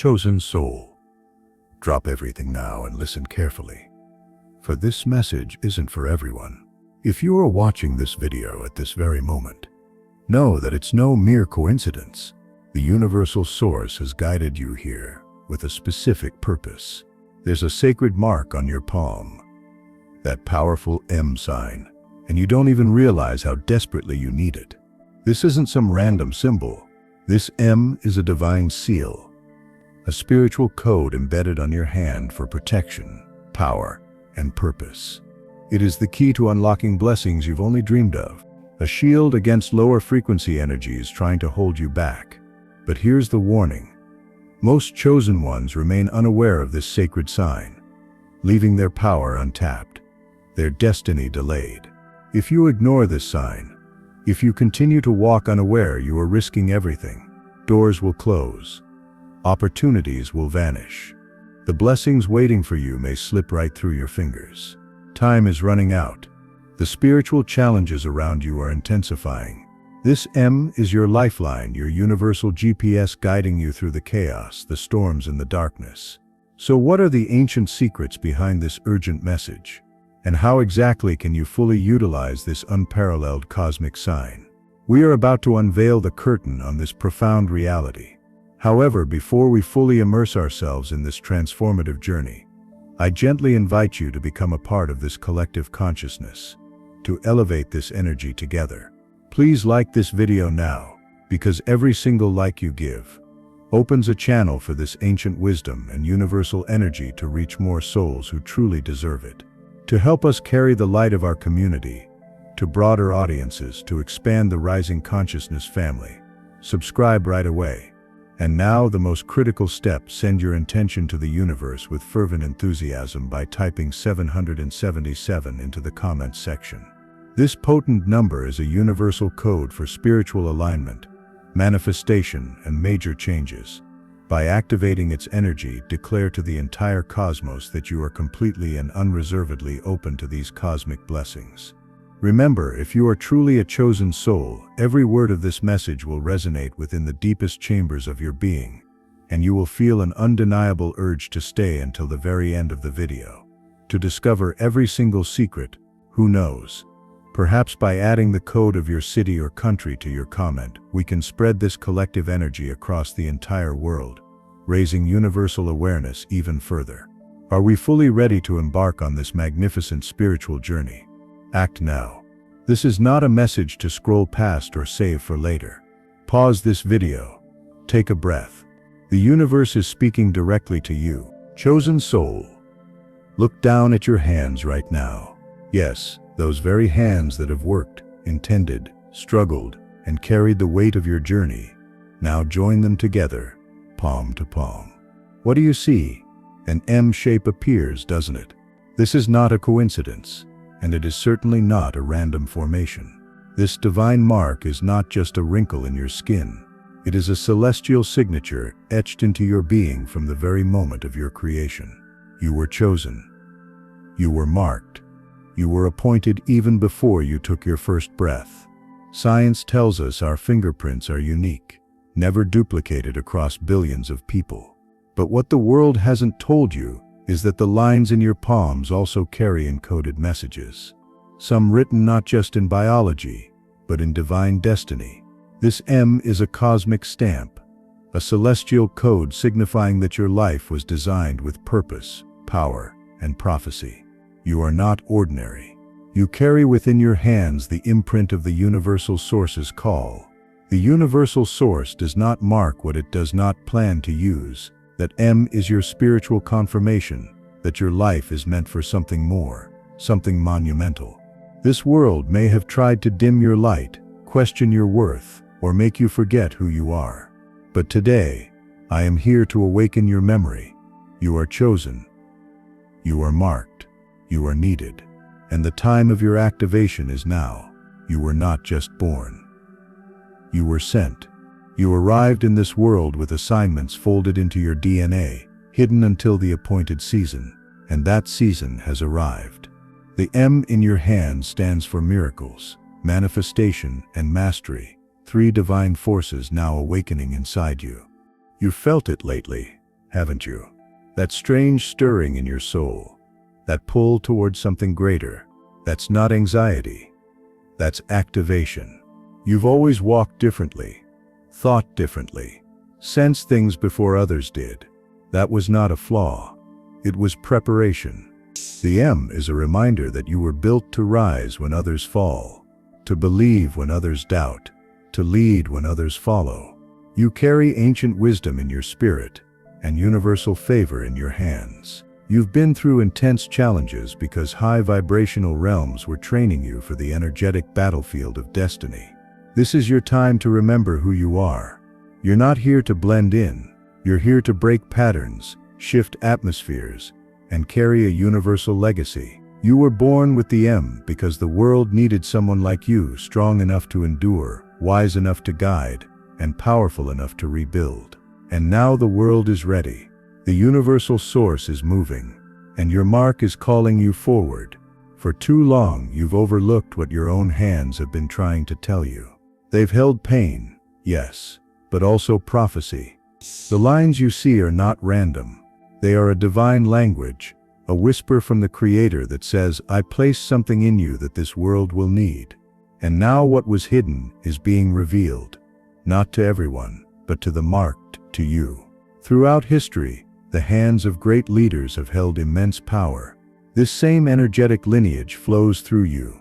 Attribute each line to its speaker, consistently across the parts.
Speaker 1: Chosen soul, drop everything now and listen carefully, for this message isn't for everyone. If you are watching this video at this very moment, know that it's no mere coincidence. The universal source has guided you here with a specific purpose. There's a sacred mark on your palm, that powerful M sign, and you don't even realize how desperately you need it. This isn't some random symbol. This M is a divine seal, a spiritual code embedded on your hand for protection, power, and purpose. It is the key to unlocking blessings you've only dreamed of, a shield against lower frequency energies trying to hold you back. But here's the warning. Most chosen ones remain unaware of this sacred sign, leaving their power untapped, their destiny delayed. If you ignore this sign, if you continue to walk unaware, you are risking everything. Doors will close. Opportunities will vanish. The blessings waiting for you may slip right through your fingers. Time is running out. The spiritual challenges around you are intensifying. This M is your lifeline, your universal GPS guiding you through the chaos, the storms, and the darkness. So what are the ancient secrets behind this urgent message? And how exactly can you fully utilize this unparalleled cosmic sign? We are about to unveil the curtain on this profound reality. However, before we fully immerse ourselves in this transformative journey, I gently invite you to become a part of this collective consciousness, to elevate this energy together. Please like this video now, because every single like you give opens a channel for this ancient wisdom and universal energy to reach more souls who truly deserve it. To help us carry the light of our community to broader audiences, to expand the rising consciousness family, subscribe right away. And now the most critical step: send your intention to the universe with fervent enthusiasm by typing 777 into the comments section. This potent number is a universal code for spiritual alignment, manifestation, and major changes. By activating its energy, declare to the entire cosmos that you are completely and unreservedly open to these cosmic blessings. Remember, if you are truly a chosen soul, every word of this message will resonate within the deepest chambers of your being, and you will feel an undeniable urge to stay until the very end of the video, to discover every single secret. Who knows? Perhaps by adding the code of your city or country to your comment, we can spread this collective energy across the entire world, raising universal awareness even further. Are we fully ready to embark on this magnificent spiritual journey? Act now. This is not a message to scroll past or save for later. Pause this video. Take a breath. The universe is speaking directly to you. Chosen soul, look down at your hands right now. Yes, those very hands that have worked, intended, struggled, and carried the weight of your journey. Now join them together, palm to palm. What do you see? An M shape appears, doesn't it? This is not a coincidence, and it is certainly not a random formation. This divine mark is not just a wrinkle in your skin. It is a celestial signature etched into your being from the very moment of your creation. You were chosen. You were marked. You were appointed even before you took your first breath. Science tells us our fingerprints are unique, never duplicated across billions of people. But what the world hasn't told you is that the lines in your palms also carry encoded messages. Some written not just in biology, but in divine destiny. This M is a cosmic stamp, a celestial code signifying that your life was designed with purpose, power, and prophecy. You are not ordinary. You carry within your hands the imprint of the universal source's call. The universal source does not mark what it does not plan to use. That M is your spiritual confirmation that your life is meant for something more, something monumental. This world may have tried to dim your light, question your worth, or make you forget who you are. But today, I am here to awaken your memory. You are chosen. You are marked. You are needed. And the time of your activation is now. You were not just born. You were sent. You arrived in this world with assignments folded into your DNA, hidden until the appointed season, and that season has arrived. The M in your hand stands for miracles, manifestation, and mastery, three divine forces now awakening inside you. You've felt it lately, haven't you? That strange stirring in your soul, that pull towards something greater. That's not anxiety. That's activation. You've always walked differently, thought differently, sensed things before others did. That was not a flaw. It was preparation. The M is a reminder that you were built to rise when others fall, to believe when others doubt, to lead when others follow. You carry ancient wisdom in your spirit and universal favor in your hands. You've been through intense challenges because high vibrational realms were training you for the energetic battlefield of destiny. This is your time to remember who you are. You're not here to blend in. You're here to break patterns, shift atmospheres, and carry a universal legacy. You were born with the M because the world needed someone like you, strong enough to endure, wise enough to guide, and powerful enough to rebuild. And now the world is ready. The universal source is moving, and your mark is calling you forward. For too long, you've overlooked what your own hands have been trying to tell you. They've held pain, yes, but also prophecy. The lines you see are not random. They are a divine language, a whisper from the Creator that says, I place something in you that this world will need. And now what was hidden is being revealed, not to everyone, but to the marked, to you. Throughout history, the hands of great leaders have held immense power. This same energetic lineage flows through you.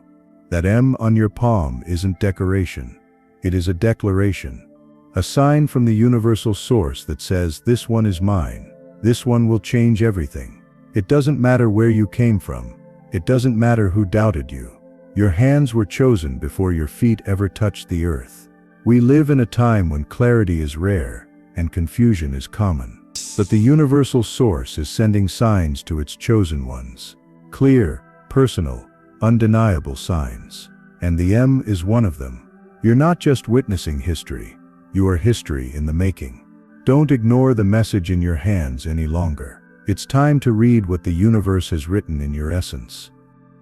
Speaker 1: That M on your palm isn't decoration. It is a declaration, a sign from the universal source that says, this one is mine. This one will change everything. It doesn't matter where you came from. It doesn't matter who doubted you. Your hands were chosen before your feet ever touched the earth. We live in a time when clarity is rare and confusion is common. But the universal source is sending signs to its chosen ones. Clear, personal, undeniable signs. And the M is one of them. You're not just witnessing history. You are history in the making. Don't ignore the message in your hands any longer. It's time to read what the universe has written in your essence.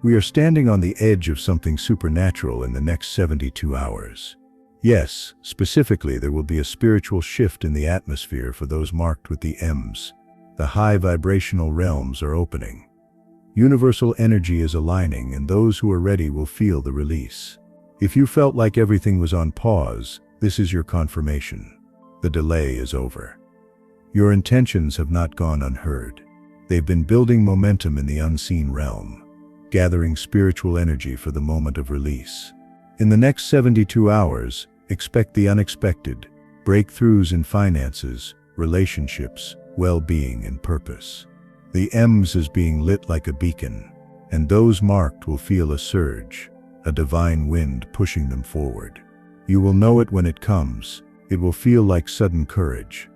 Speaker 1: We are standing on the edge of something supernatural in the next 72 hours. Yes, specifically, there will be a spiritual shift in the atmosphere for those marked with the M's. The high vibrational realms are opening. Universal energy is aligning, and those who are ready will feel the release. If you felt like everything was on pause, this is your confirmation. The delay is over. Your intentions have not gone unheard. They've been building momentum in the unseen realm, gathering spiritual energy for the moment of release. In the next 72 hours, expect the unexpected, breakthroughs in finances, relationships, well-being, and purpose. The M's is being lit like a beacon, and those marked will feel a surge, a divine wind pushing them forward. You will know it when it comes. It will feel like sudden courage,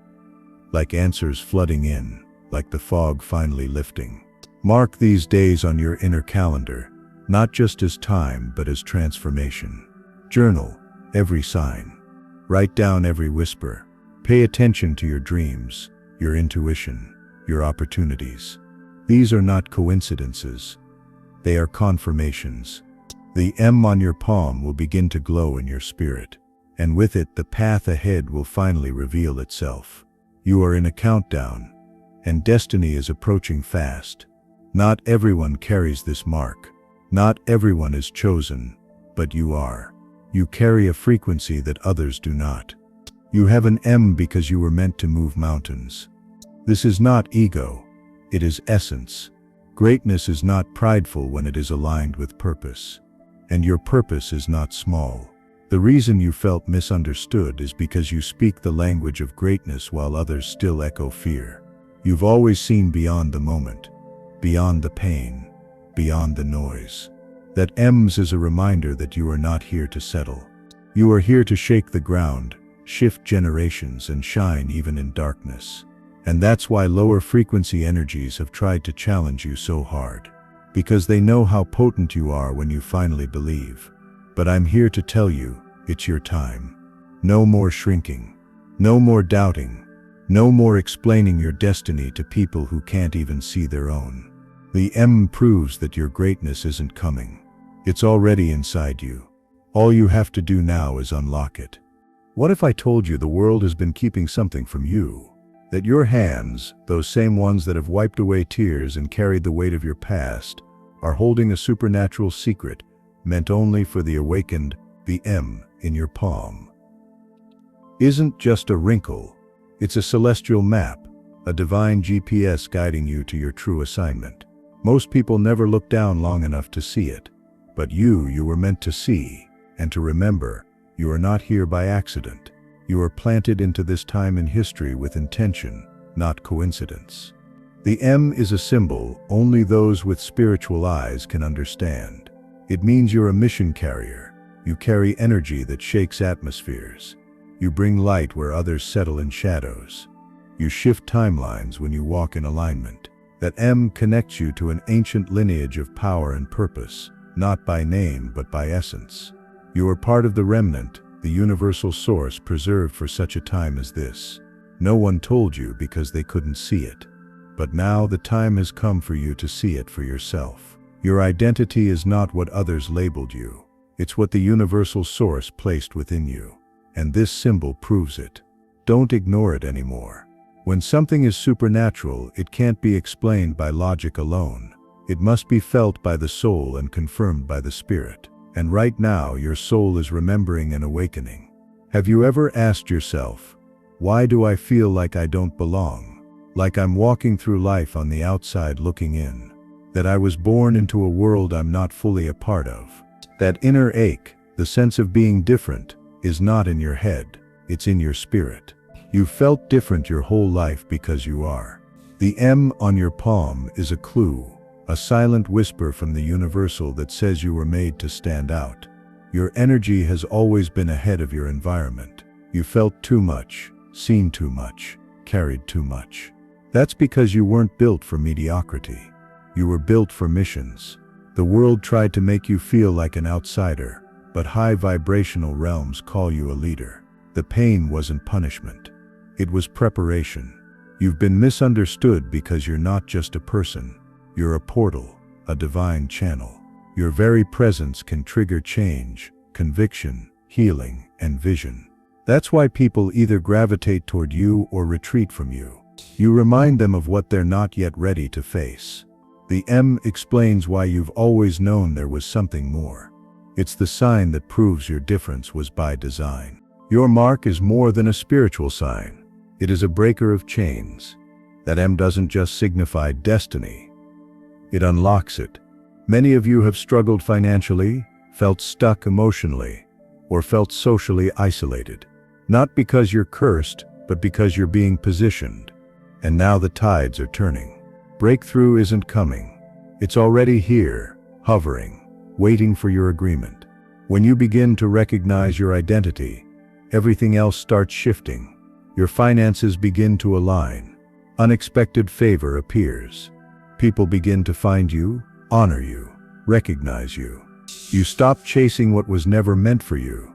Speaker 1: like answers flooding in, like the fog finally lifting. Mark these days on your inner calendar, not just as time, but as transformation. Journal every sign. Write down every whisper. Pay attention to your dreams, your intuition, your opportunities. These are not coincidences. They are confirmations. The M on your palm will begin to glow in your spirit, and with it, the path ahead will finally reveal itself. You are in a countdown, and destiny is approaching fast. Not everyone carries this mark. Not everyone is chosen, but you are. You carry a frequency that others do not. You have an M because you were meant to move mountains. This is not ego, it is essence. Greatness is not prideful when it is aligned with purpose. And your purpose is not small. The reason you felt misunderstood is because you speak the language of greatness while others still echo fear. You've always seen beyond the moment, beyond the pain, beyond the noise. That M's is a reminder that you are not here to settle. You are here to shake the ground, shift generations, and shine even in darkness. And that's why lower frequency energies have tried to challenge you so hard. Because they know how potent you are when you finally believe. But I'm here to tell you, it's your time. No more shrinking. No more doubting. No more explaining your destiny to people who can't even see their own. The M proves that your greatness isn't coming. It's already inside you. All you have to do now is unlock it. What if I told you the world has been keeping something from you? That your hands, those same ones that have wiped away tears and carried the weight of your past, are holding a supernatural secret meant only for the awakened. The M in your palm isn't just a wrinkle, it's a celestial map, a divine GPS guiding you to your true assignment. Most people never look down long enough to see it, but you were meant to see and to remember. You are not here by accident. You are planted into this time in history with intention, not coincidence. The M is a symbol only those with spiritual eyes can understand. It means you're a mission carrier. You carry energy that shakes atmospheres. You bring light where others settle in shadows. You shift timelines when you walk in alignment. That M connects you to an ancient lineage of power and purpose, not by name but by essence. You are part of the remnant, the universal source preserved for such a time as this. No one told you because they couldn't see it. But now the time has come for you to see it for yourself. Your identity is not what others labeled you. It's what the universal source placed within you. And this symbol proves it. Don't ignore it anymore. When something is supernatural, it can't be explained by logic alone. It must be felt by the soul and confirmed by the spirit. And right now, your soul is remembering and awakening. Have you ever asked yourself, why do I feel like I don't belong? Like I'm walking through life on the outside looking in. That I was born into a world I'm not fully a part of. That inner ache, the sense of being different, is not in your head, it's in your spirit. You've felt different your whole life because you are. The M on your palm is a clue, a silent whisper from the universal that says you were made to stand out. Your energy has always been ahead of your environment. You felt too much, seen too much, carried too much. That's because you weren't built for mediocrity. You were built for missions. The world tried to make you feel like an outsider, but high vibrational realms call you a leader. The pain wasn't punishment. It was preparation. You've been misunderstood because you're not just a person. You're a portal, a divine channel. Your very presence can trigger change, conviction, healing, and vision. That's why people either gravitate toward you or retreat from you. You remind them of what they're not yet ready to face. The M explains why you've always known there was something more. It's the sign that proves your difference was by design. Your mark is more than a spiritual sign. It is a breaker of chains. That M doesn't just signify destiny. It unlocks it. Many of you have struggled financially, felt stuck emotionally, or felt socially isolated. Not because you're cursed, but because you're being positioned. And now the tides are turning. Breakthrough isn't coming. It's already here, hovering, waiting for your agreement. When you begin to recognize your identity, everything else starts shifting. Your finances begin to align. Unexpected favor appears. People begin to find you, honor you, recognize you. You stop chasing what was never meant for you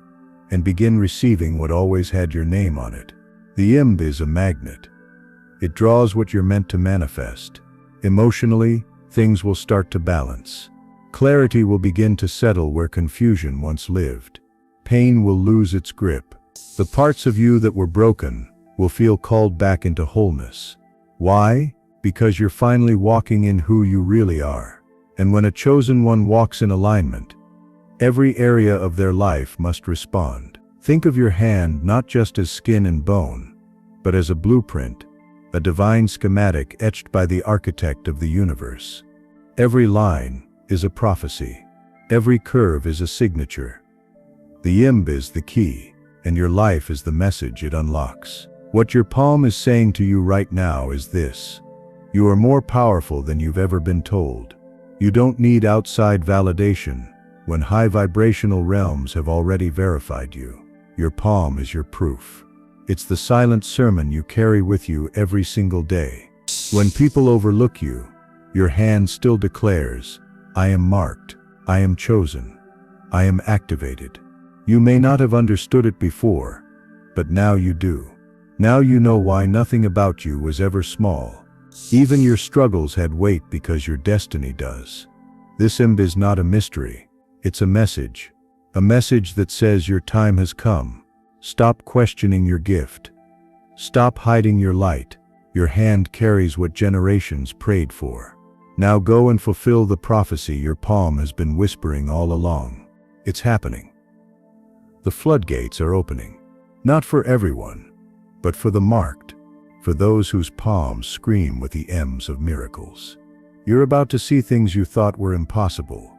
Speaker 1: and begin receiving what always had your name on it. The imb is a magnet. It draws what you're meant to manifest. Emotionally, things will start to balance. Clarity will begin to settle where confusion once lived. Pain will lose its grip. The parts of you that were broken will feel called back into wholeness. Why? Because you're finally walking in who you really are. And when a chosen one walks in alignment, every area of their life must respond. Think of your hand not just as skin and bone, but as a blueprint, a divine schematic etched by the architect of the universe. Every line is a prophecy. Every curve is a signature. The imb is the key, and your life is the message it unlocks. What your palm is saying to you right now is this: you are more powerful than you've ever been told. You don't need outside validation when high vibrational realms have already verified you. Your palm is your proof. It's the silent sermon you carry with you every single day. When people overlook you, your hand still declares, I am marked, I am chosen, I am activated. You may not have understood it before, but now you do. Now you know why nothing about you was ever small. Even your struggles had weight because your destiny does. This imb is not a mystery, it's a message that says your time has come. Stop questioning your gift. Stop hiding your light, Your hand carries what generations prayed for. Now go and fulfill the prophecy your palm has been whispering all along. It's happening. The floodgates are opening. Not for everyone, but for the marked, for those whose palms scream with the M's of miracles. You're about to see things you thought were impossible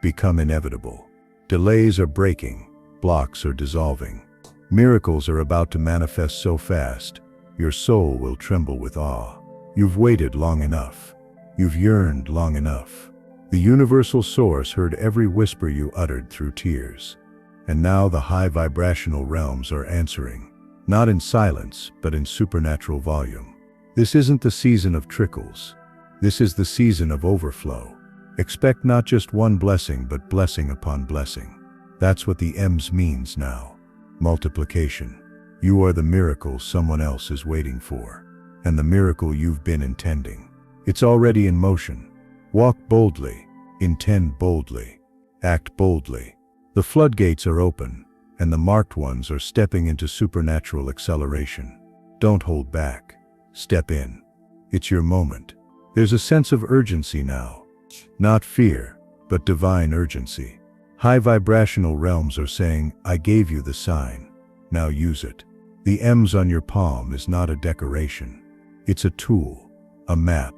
Speaker 1: become inevitable. Delays are breaking, blocks are dissolving. Miracles are about to manifest so fast, your soul will tremble with awe. You've waited long enough. You've yearned long enough. The universal source heard every whisper you uttered through tears. And now the high vibrational realms are answering, not in silence, but in supernatural volume. This isn't the season of trickles. This is the season of overflow. Expect not just one blessing, but blessing upon blessing. That's what the M's means now. Multiplication. You are the miracle someone else is waiting for, and the miracle you've been intending. It's already in motion. Walk boldly, intend boldly, act boldly. The floodgates are open, and the marked ones are stepping into supernatural acceleration. Don't hold back. Step in. It's your moment. There's a sense of urgency now. Not fear, but divine urgency. High vibrational realms are saying, I gave you the sign. Now use it. The M's on your palm is not a decoration. It's a tool, a map,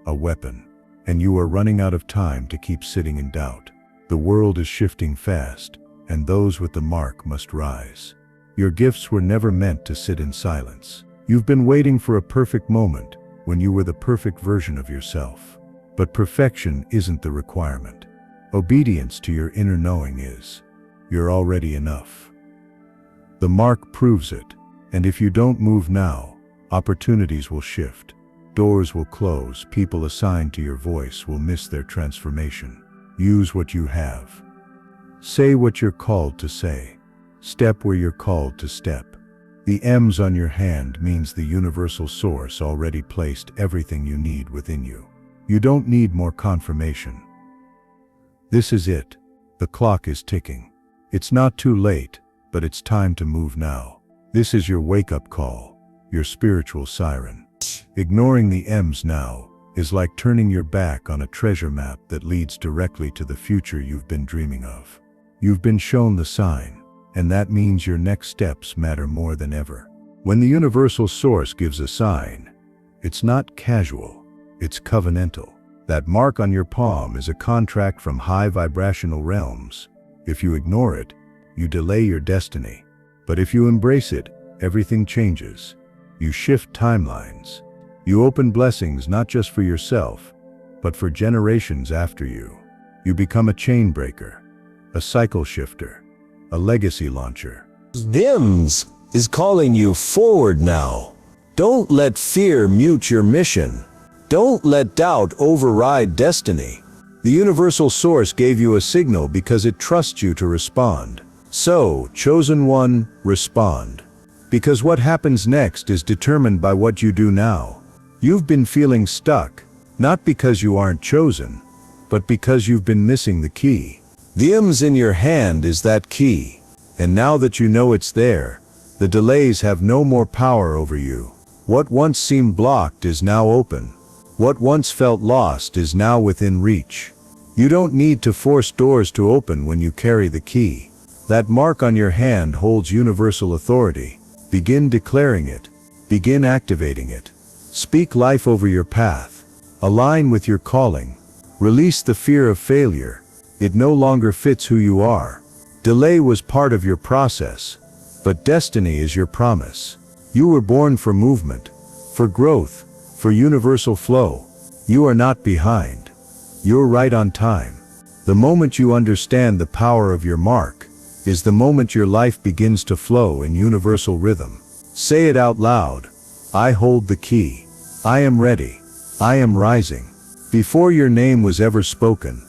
Speaker 1: a weapon. And you are running out of time to keep sitting in doubt. The world is shifting fast, and those with the mark must rise. Your gifts were never meant to sit in silence. You've been waiting for a perfect moment when you were the perfect version of yourself. But perfection isn't the requirement. Obedience to your inner knowing is. You're already enough. The mark proves it, and if you don't move now, opportunities will shift. Doors will close, people assigned to your voice will miss their transformation. Use what you have. Say what you're called to say. Step where you're called to step. The M's on your hand means the universal source already placed everything you need within you. You don't need more confirmation. This is it. The clock is ticking. It's not too late, but it's time to move now. This is your wake-up call, your spiritual siren. Ignoring the M's now is like turning your back on a treasure map that leads directly to the future you've been dreaming of. You've been shown the sign, and that means your next steps matter more than ever. When the universal source gives a sign, it's not casual. It's covenantal. That mark on your palm is a contract from high vibrational realms. If you ignore it, you delay your destiny. But if you embrace it, everything changes. You shift timelines. You open blessings not just for yourself, but for generations after you. You become a chain breaker, a cycle shifter, a legacy launcher.
Speaker 2: Dims is calling you forward now. Don't let fear mute your mission. Don't let doubt override destiny. The universal source gave you a signal because it trusts you to respond. So, chosen one, respond. Because what happens next is determined by what you do now. You've been feeling stuck, not because you aren't chosen, but because you've been missing the key. The M's in your hand is that key. And now that you know it's there, the delays have no more power over you. What once seemed blocked is now open. What once felt lost is now within reach. You don't need to force doors to open when you carry the key. That mark on your hand holds universal authority. Begin declaring it. Begin activating it. Speak life over your path. Align with your calling. Release the fear of failure. It no longer fits who you are. Delay was part of your process, but destiny is your promise. You were born for movement, for growth, for universal flow. You are not behind. You're right on time. The moment you understand the power of your mark is the moment your life begins to flow in universal rhythm. Say it out loud. I hold the key. I am ready. I am rising. Before your name was ever spoken,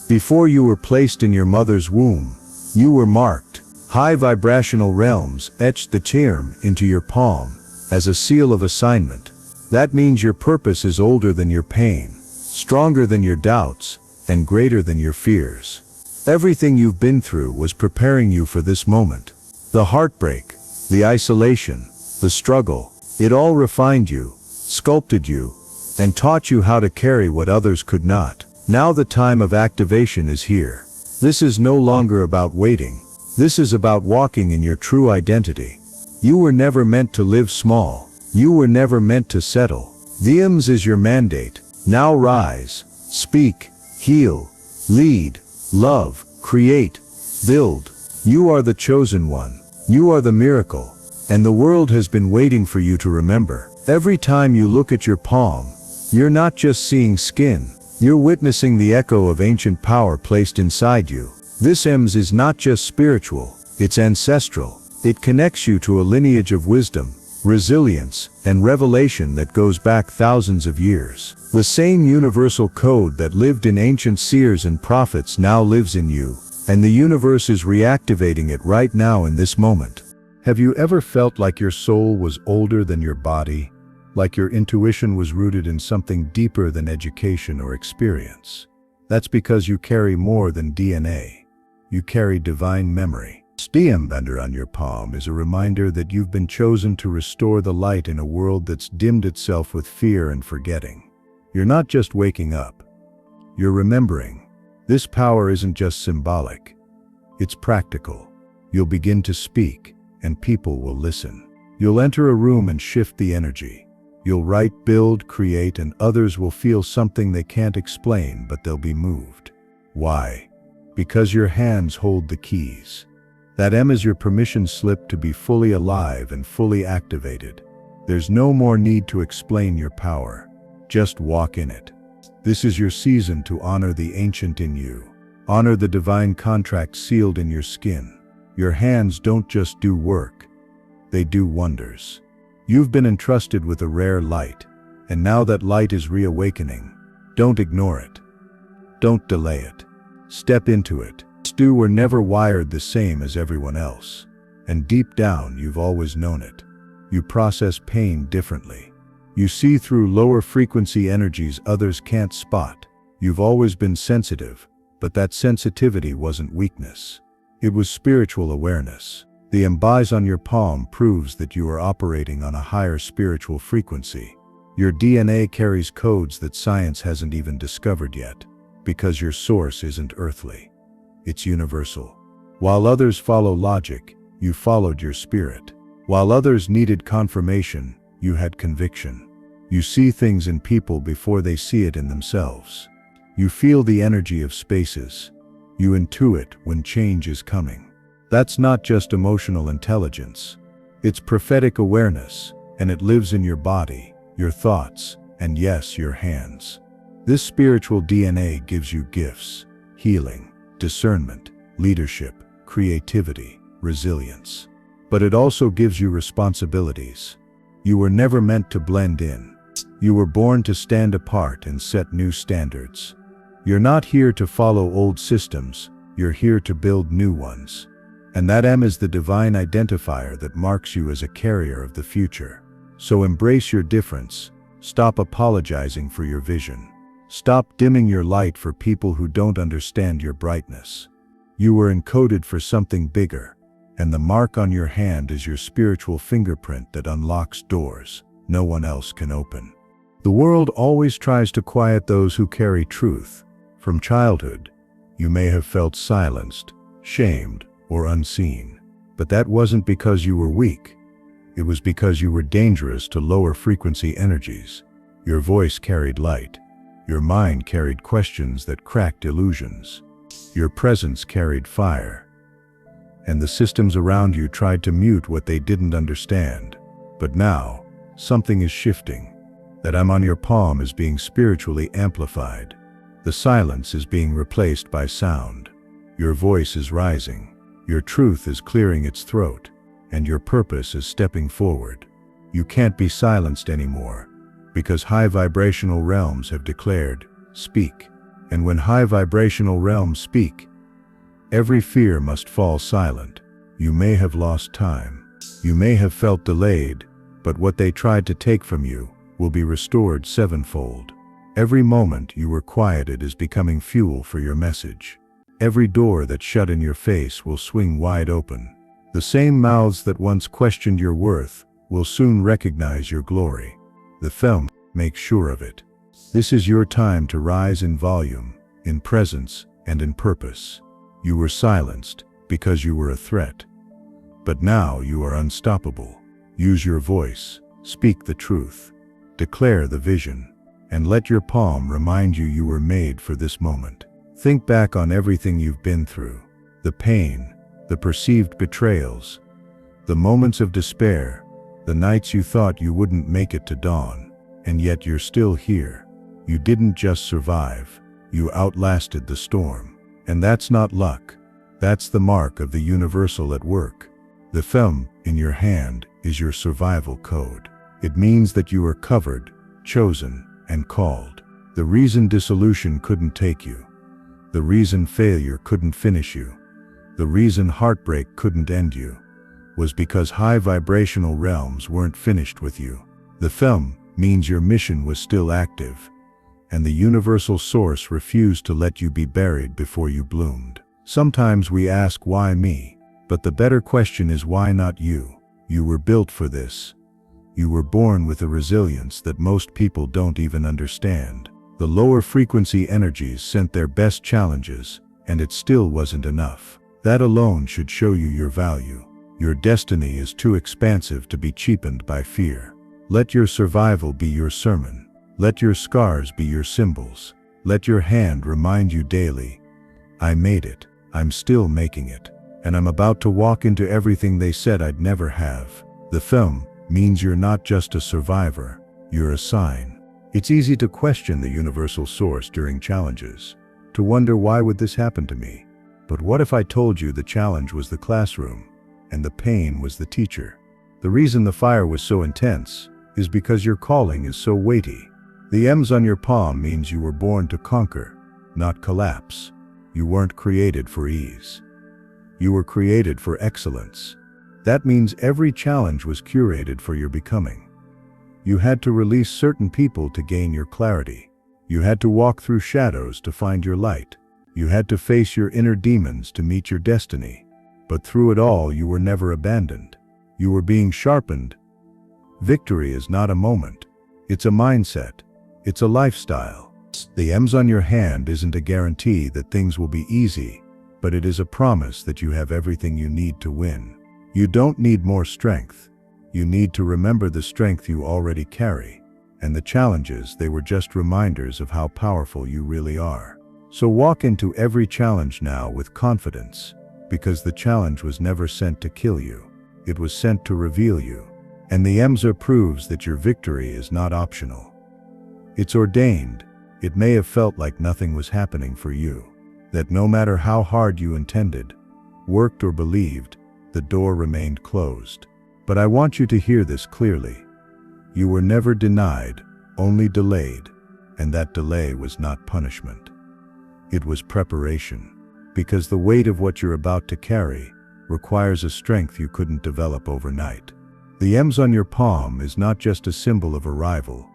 Speaker 2: before you were placed in your mother's womb, you were marked. High vibrational realms etched the term into your palm as a seal of assignment. That means your purpose is older than your pain, stronger than your doubts, and greater than your fears. Everything you've been through was preparing you for this moment. The heartbreak, the isolation, the struggle, it all refined you, sculpted you, and taught you how to carry what others could not. Now the time of activation is here. This is no longer about waiting. This is about walking in your true identity. You were never meant to live small. You were never meant to settle. The IMS is your mandate. Now rise, speak, heal, lead, love, create, build. You are the chosen one. You are the miracle. And the world has been waiting for you to remember. Every time you look at your palm, you're not just seeing skin. You're witnessing the echo of ancient power placed inside you. This IMS is not just spiritual, it's ancestral. It connects you to a lineage of wisdom, resilience, and revelation that goes back thousands of years. The same universal code that lived in ancient seers and prophets now lives in you, and the universe is reactivating it right now in this moment.
Speaker 1: Have you ever felt like your soul was older than your body? Like your intuition was rooted in something deeper than education or experience? That's because you carry more than DNA. You carry divine memory. The armband on your palm is a reminder that you've been chosen to restore the light in a world that's dimmed itself with fear and forgetting. You're not just waking up. You're remembering. This power isn't just symbolic. It's practical. You'll begin to speak, and people will listen. You'll enter a room and shift the energy. You'll write, build, create, and others will feel something they can't explain, but they'll be moved. Why? Because your hands hold the keys. That M is your permission slip to be fully alive and fully activated. There's no more need to explain your power. Just walk in it. This is your season to honor the ancient in you. Honor the divine contract sealed in your skin. Your hands don't just do work. They do wonders. You've been entrusted with a rare light, and now that light is reawakening. Don't ignore it. Don't delay it. Step into it. You were never wired the same as everyone else, and deep down you've always known it. You process pain differently. You see through lower frequency energies others can't spot. You've always been sensitive, but that sensitivity wasn't weakness. It was spiritual awareness. The embise on your palm proves that you are operating on a higher spiritual frequency. Your DNA carries codes that science hasn't even discovered yet, because your source isn't earthly. It's universal. While others follow logic, you followed your spirit. While others needed confirmation, you had conviction. You see things in people before they see it in themselves. You feel the energy of spaces. You intuit when change is coming. That's not just emotional intelligence. It's prophetic awareness, and it lives in your body, your thoughts, and yes, your hands. This spiritual DNA gives you gifts, healing, discernment, leadership, creativity, resilience. But it also gives you responsibilities. You were never meant to blend in. You were born to stand apart and set new standards. You're not here to follow old systems, you're here to build new ones. And that M is the divine identifier that marks you as a carrier of the future. So embrace your difference. Stop apologizing for your vision. Stop dimming your light for people who don't understand your brightness. You were encoded for something bigger, and the mark on your hand is your spiritual fingerprint that unlocks doors no one else can open. The world always tries to quiet those who carry truth. From childhood, you may have felt silenced, shamed, or unseen. But that wasn't because you were weak. It was because you were dangerous to lower frequency energies. Your voice carried light. Your mind carried questions that cracked illusions. Your presence carried fire. And the systems around you tried to mute what they didn't understand. But now, something is shifting. That I'm on your palm is being spiritually amplified. The silence is being replaced by sound. Your voice is rising. Your truth is clearing its throat, and your purpose is stepping forward. You can't be silenced anymore, because high vibrational realms have declared, speak. And when high vibrational realms speak, every fear must fall silent. You may have lost time. You may have felt delayed, but what they tried to take from you will be restored sevenfold. Every moment you were quieted is becoming fuel for your message. Every door that's shut in your face will swing wide open. The same mouths that once questioned your worth will soon recognize your glory. The film makes sure of it. This is your time to rise in volume, in presence, and in purpose. You were silenced because you were a threat. But now you are unstoppable. Use your voice, speak the truth, declare the vision, and let your palm remind you you were made for this moment. Think back on everything you've been through, the pain, the perceived betrayals, the moments of despair, the nights you thought you wouldn't make it to dawn, and yet you're still here. You didn't just survive, you outlasted the storm. And that's not luck. That's the mark of the universal at work. The film in your hand is your survival code. It means that you are covered, chosen, and called. The reason dissolution couldn't take you, the reason failure couldn't finish you, the reason heartbreak couldn't end you, was because high vibrational realms weren't finished with you. The film means your mission was still active, and the universal source refused to let you be buried before you bloomed. Sometimes we ask, why me? But the better question is, why not you? You were built for this. You were born with a resilience that most people don't even understand. The lower frequency energies sent their best challenges, and it still wasn't enough. That alone should show you your value. Your destiny is too expansive to be cheapened by fear. Let your survival be your sermon. Let your scars be your symbols. Let your hand remind you daily, I made it, I'm still making it, and I'm about to walk into everything they said I'd never have. The film means you're not just a survivor, you're a sign. It's easy to question the universal source during challenges, to wonder, why would this happen to me? But what if I told you the challenge was the classroom, and the pain was the teacher? The reason the fire was so intense is because your calling is so weighty. The M's on your palm means you were born to conquer, not collapse. You weren't created for ease. You were created for excellence. That means every challenge was curated for your becoming. You had to release certain people to gain your clarity. You had to walk through shadows to find your light. You had to face your inner demons to meet your destiny. But through it all, you were never abandoned. You were being sharpened. Victory is not a moment. It's a mindset. It's a lifestyle. The M's on your hand isn't a guarantee that things will be easy, but it is a promise that you have everything you need to win. You don't need more strength. You need to remember the strength you already carry, and the challenges, they were just reminders of how powerful you really are. So walk into every challenge now with confidence, because the challenge was never sent to kill you. It was sent to reveal you. And the M's proves that your victory is not optional. It's ordained. It may have felt like nothing was happening for you, that no matter how hard you intended, worked, or believed, the door remained closed. But I want you to hear this clearly. You were never denied, only delayed, and that delay was not punishment. It was preparation, because the weight of what you're about to carry requires a strength you couldn't develop overnight. The M's on your palm is not just a symbol of arrival.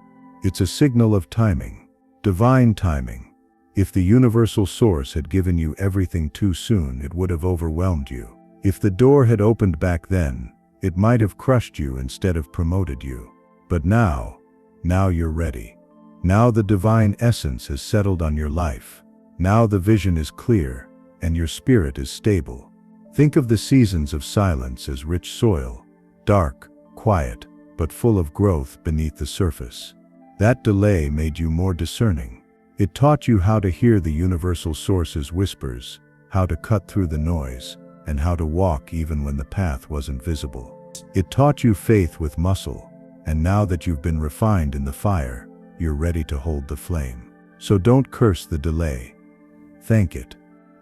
Speaker 1: It's a signal of timing, divine timing. If the universal source had given you everything too soon, it would have overwhelmed you. If the door had opened back then, it might have crushed you instead of promoted you. But now you're ready. Now the divine essence has settled on your life. Now the vision is clear, and your spirit is stable. Think of the seasons of silence as rich soil, dark, quiet, but full of growth beneath the surface. That delay made you more discerning. It taught you how to hear the universal source's whispers, how to cut through the noise, and how to walk even when the path wasn't visible. It taught you faith with muscle, and now that you've been refined in the fire, you're ready to hold the flame. So don't curse the delay. Thank it.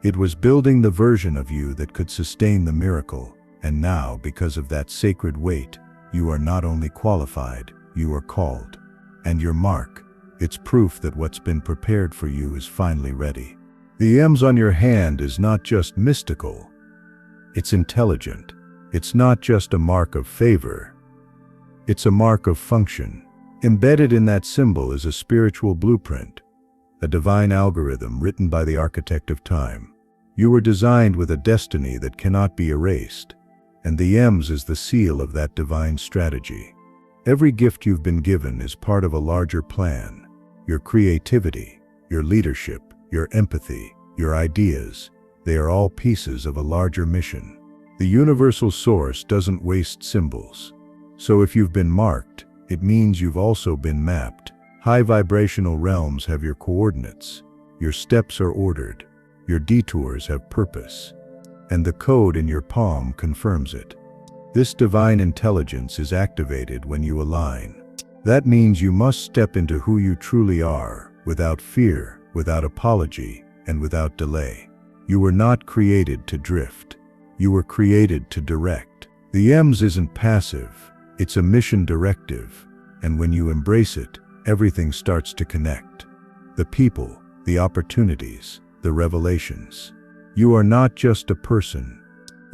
Speaker 1: It was building the version of you that could sustain the miracle, and now, because of that sacred weight, you are not only qualified, you are called. And your mark, it's proof that what's been prepared for you is finally ready. The M's on your hand is not just mystical, it's intelligent. It's not just a mark of favor, it's a mark of function. Embedded in that symbol is a spiritual blueprint, a divine algorithm written by the architect of time. You were designed with a destiny that cannot be erased, and the M's is the seal of that divine strategy. Every gift you've been given is part of a larger plan. Your creativity, your leadership, your empathy, your ideas, they are all pieces of a larger mission. The universal source doesn't waste symbols. So if you've been marked, it means you've also been mapped. High vibrational realms have your coordinates. Your steps are ordered. Your detours have purpose. And the code in your palm confirms it. This divine intelligence is activated when you align. That means you must step into who you truly are, without fear, without apology, and without delay. You were not created to drift. You were created to direct. The EMS isn't passive, it's a mission directive, and when you embrace it, everything starts to connect. The people, the opportunities, the revelations. You are not just a person.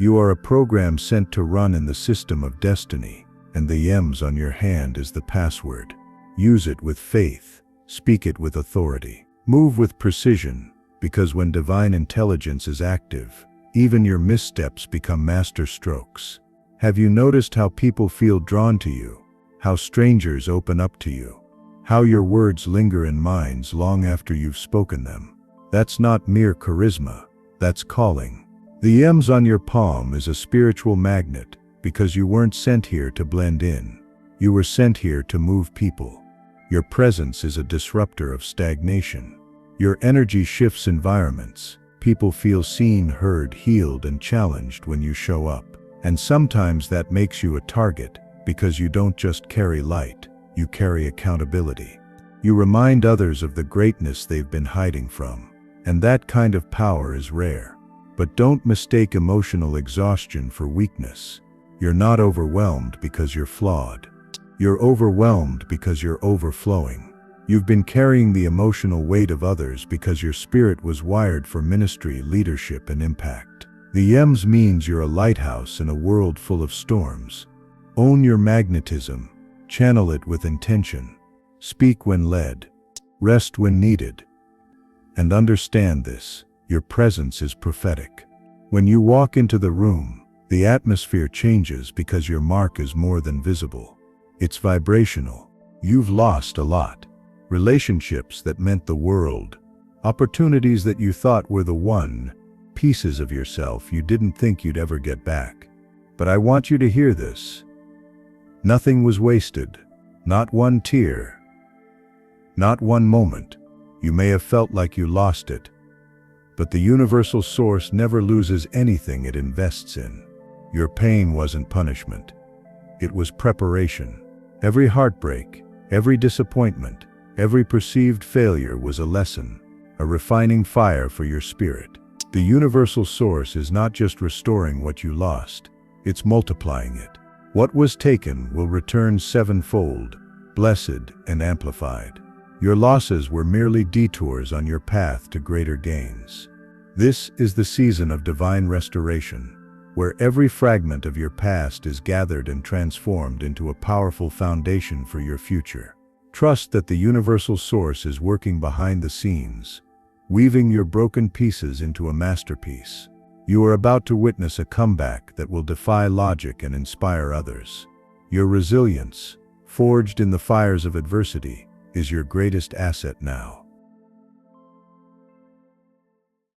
Speaker 1: You are a program sent to run in the system of destiny, and the EMS on your hand is the password. Use it with faith, speak it with authority. Move with precision, because when divine intelligence is active, even your missteps become master strokes. Have you noticed how people feel drawn to you? How strangers open up to you? How your words linger in minds long after you've spoken them? That's not mere charisma, that's calling. The EMS on your palm is a spiritual magnet because you weren't sent here to blend in. You were sent here to move people. Your presence is a disruptor of stagnation. Your energy shifts environments. People feel seen, heard, healed, and challenged when you show up. And sometimes that makes you a target because you don't just carry light, you carry accountability. You remind others of the greatness they've been hiding from. And that kind of power is rare. But don't mistake emotional exhaustion for weakness. You're not overwhelmed because you're flawed. You're overwhelmed because you're overflowing. You've been carrying the emotional weight of others because your spirit was wired for ministry, leadership, and impact. The EMS means you're a lighthouse in a world full of storms. Own your magnetism. Channel it with intention. Speak when led. Rest when needed. And understand this, your presence is prophetic. When you walk into the room, the atmosphere changes because your mark is more than visible. It's vibrational. You've lost a lot. Relationships that meant the world. Opportunities that you thought were the one. Pieces of yourself you didn't think you'd ever get back. But I want you to hear this. Nothing was wasted. Not one tear. Not one moment. You may have felt like you lost it. But the universal source never loses anything it invests in. Your pain wasn't punishment. It was preparation. Every heartbreak, every disappointment, every perceived failure was a lesson, a refining fire for your spirit. The universal source is not just restoring what you lost, it's multiplying it. What was taken will return sevenfold, blessed and amplified. Your losses were merely detours on your path to greater gains. This is the season of divine restoration, where every fragment of your past is gathered and transformed into a powerful foundation for your future. Trust that the universal source is working behind the scenes, weaving your broken pieces into a masterpiece. You are about to witness a comeback that will defy logic and inspire others. Your resilience, forged in the fires of adversity, is your greatest asset now.